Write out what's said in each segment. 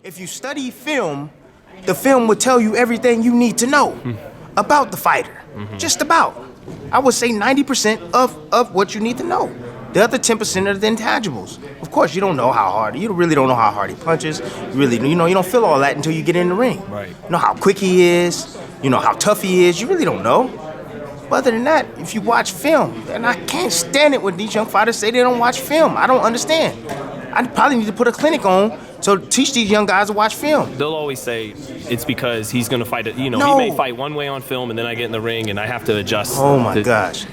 If you study film, the film will tell you everything you need to know about the fighter. Just about. I would say 90% of what you need to know. The other 10% are the intangibles. Of course, you don't know how hard, you really don't know how hard he punches. You don't feel all that until you get in the ring. Right. You know how quick he is, you know how tough he is, you really don't know. But other than that, if you watch film, and I can't stand it when these young fighters say they don't watch film. I don't understand. I probably need to put a clinic on to teach these young guys to watch film. They'll always say it's because he's going to fight, he may fight one way on film and then I get in the ring and I have to adjust. Oh my gosh.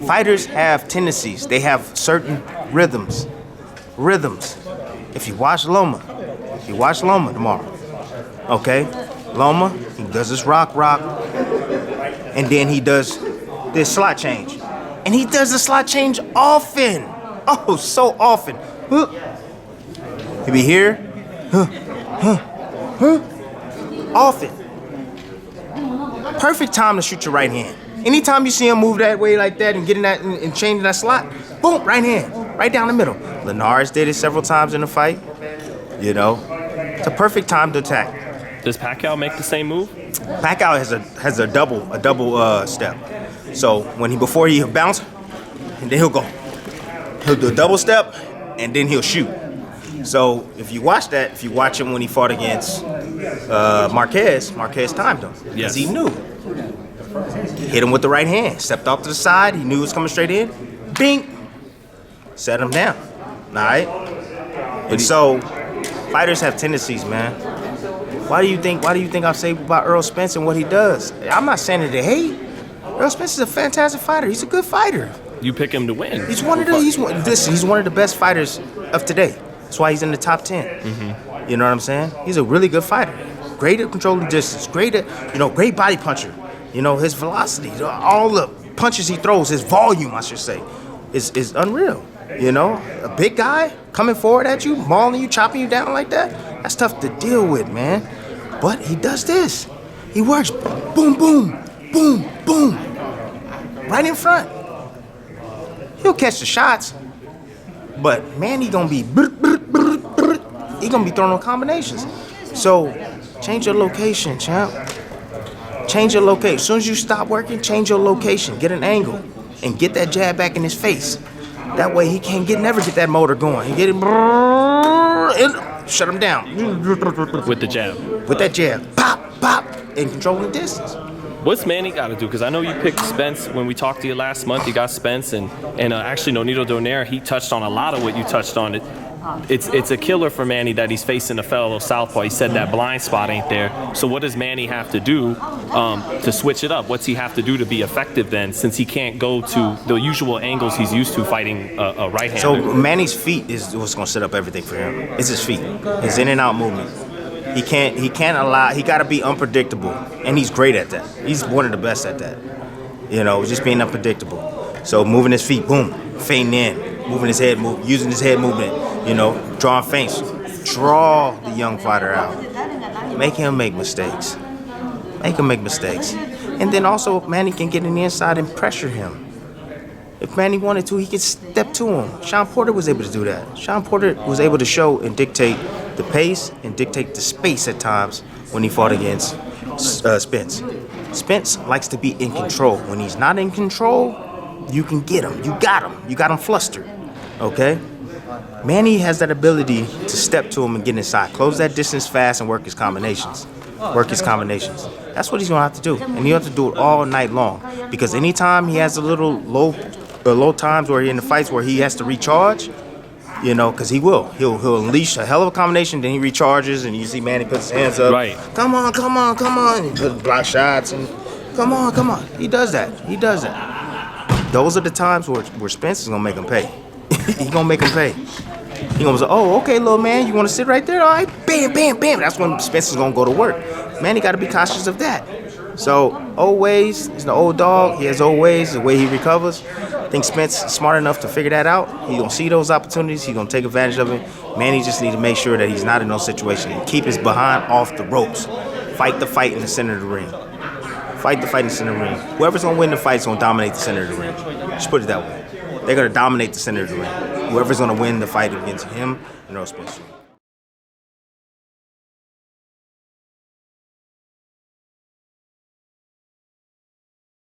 Fighters have tendencies. They have certain rhythms. If you watch Loma tomorrow, okay? Loma, he does this rock, and then he does this slot change. And he does the slot change often. Oh, so often. He be here, often. Perfect time to shoot your right hand. Anytime you see him move that way like that and getting that and changing that slot, boom, right hand, right down the middle. Linares did it several times in the fight. It's a perfect time to attack. Does Pacquiao make the same move? Pacquiao has a double step. So before he'll bounce, and then he'll do a double step, and then he'll shoot. So if you watch him when he fought against Marquez timed him. Because he knew. Hit him with the right hand, stepped off to the side, he knew he was coming straight in, bing, set him down. All right? And so fighters have tendencies, man. Why do you think I say about Errol Spence and what he does? I'm not saying it to hate. Errol Spence is a fantastic fighter. He's a good fighter. You pick him to win. He's one of the best fighters of today. That's why he's in the top 10. You know what I'm saying? He's a really good fighter. Great at controlling distance. Great body puncher. His velocity, all the punches he throws, his volume, I should say, is unreal. A big guy coming forward at you, mauling you, chopping you down like that, that's tough to deal with, man. But he does this. He works boom, boom, boom, boom, right in front. He'll catch the shots, but man, he gonna be throwing on combinations. So change your location, champ. Change your location. As soon as you stop working, change your location. Get an angle and get that jab back in his face. That way he can't never get that motor going. He get it and shut him down. With the jab. With that jab. Pop, pop, and controlling the distance. What's Manny got to do? Because I know you picked Spence when we talked to you last month. You got Spence, and actually Nonito Donaire, he touched on a lot of what you touched on. It's a killer for Manny that he's facing a fellow southpaw. He said that blind spot ain't there. So what does Manny have to do to switch it up? What's he have to do to be effective then, since he can't go to the usual angles he's used to fighting a right-hander? So Manny's feet is what's going to set up everything for him. It's his feet, his in and out movement. He got to be unpredictable, and he's great at that. He's one of the best at that. Just being unpredictable. So moving his feet, boom, feinting in, moving his head, using his head movement. Drawing feints. Draw the young fighter out. Make him make mistakes. And then also, Manny can get in the inside and pressure him. If Manny wanted to, he could step to him. Sean Porter was able to do that. Sean Porter was able to show and dictate the pace and dictate the space at times when he fought against Spence. Spence likes to be in control. When he's not in control, you can get him. You got him flustered. Okay? Manny has that ability to step to him and get inside, close that distance fast, and work his combinations. That's what he's gonna have to do, and he'll have to do it all night long. Because anytime he has a little low times where he in the fights where he has to recharge, because he'll unleash a hell of a combination, then he recharges, and you see Manny puts his hands up. Right. Come on. He puts block shots and come on. He does that. Those are the times where Spence is gonna make him pay. He's gonna make him pay. He gonna say, "Oh, okay, little man, you wanna sit right there? All right, bam, bam, bam." That's when Spence is gonna go to work. Man, he gotta be cautious of that. So, old ways, he's an old dog. He has old ways, the way he recovers. I think Spence is smart enough to figure that out. He's gonna see those opportunities. He's gonna take advantage of it. Man, he just needs to make sure that he's not in those situations and keep his behind off the ropes. Fight the fight in the center of the ring. Whoever's gonna win the fight is gonna dominate the center of the ring. Just put it that way. They're going to dominate the center of the ring. Whoever's going to win the fight against him and Errol Spence.